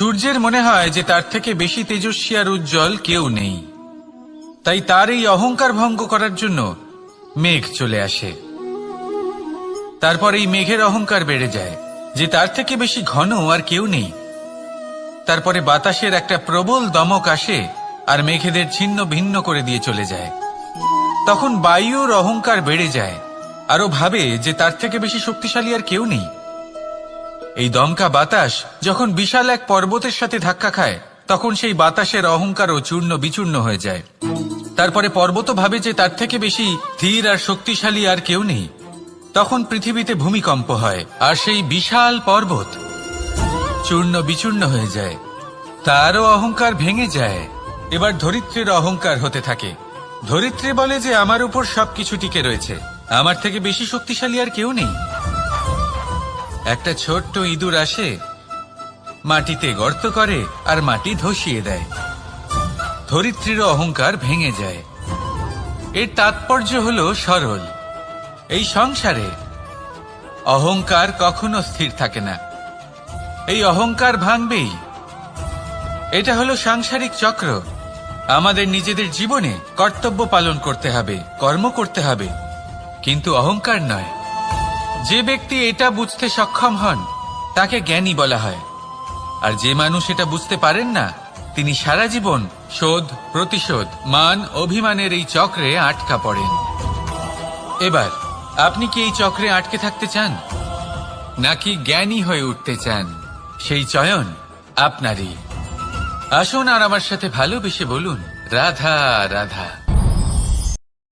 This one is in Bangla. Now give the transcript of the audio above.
সূর্যের মনে হয় যে তার থেকে বেশি তেজস্বী আর উজ্জ্বল কেউ নেই, তাই তার এই অহংকার ভঙ্গ করার জন্য মেঘ চলে আসে। তারপর এই মেঘের অহংকার বেড়ে যায় যে তার থেকে বেশি ঘন আর কেউ নেই। তারপরে বাতাসের একটা প্রবল দমক আসে আর মেঘেদের ছিন্ন ভিন্ন করে দিয়ে চলে যায়। তখন বায়ুর অহংকার বেড়ে যায়, আরো ভাবে যে তার থেকে বেশি শক্তিশালী আর কেউ নেই। এই দমকা বাতাস যখন বিশাল এক পর্বতের সাথে ধাক্কা খায়, তখন সেই বাতাসের অহংকারও চূর্ণ বিচূর্ণ হয়ে যায়। তারপরে পর্বত ভাবে যে তার থেকে বেশি স্থির আর শক্তিশালী আর কেউ নেই। তখন পৃথিবীতে ভূমিকম্প হয় আর সেই বিশাল পর্বত চূর্ণ বিচূর্ণ হয়ে যায়, তারও অহংকার ভেঙে যায়। এবার ধরিত্রীর অহংকার হতে থাকে। ধরিত্রী বলে যে আমার উপর সবকিছু টিকে রয়েছে, আমার থেকে বেশি শক্তিশালী আর কেউ নেই। একটা ছোট্ট ইঁদুর আসে, মাটিতে গর্ত করে আর মাটি ধসিয়ে দেয়। ধরিত্রীর অহংকার ভেঙে যায়। এর তাৎপর্য হলো সরল, এই সংসারে অহংকার কখনো স্থির থাকে না, এই অহংকার ভাঙবেই। এটা হলো সাংসারিক চক্র। আমাদের নিজেদের জীবনে কর্তব্য পালন করতে হবে, কর্ম করতে হবে, কিন্তু অহংকার নয়। যে ব্যক্তি এটা বুঝতে সক্ষম হন তাকে জ্ঞানী বলা হয়, আর যে মানুষ এটা বুঝতে পারেন না তিনি সারা জীবন শোধ প্রতিশোধ মান অভিমানের এই চক্রে আটকা পড়েন। এবার আপনি কি এই চক্রে আটকে থাকতে চান, নাকি জ্ঞানী হয়ে উঠতে চান? সেই চয়ন আপনারই। আসুন আর আমার সাথে ভালোবেসে বলুন রাধা রাধা।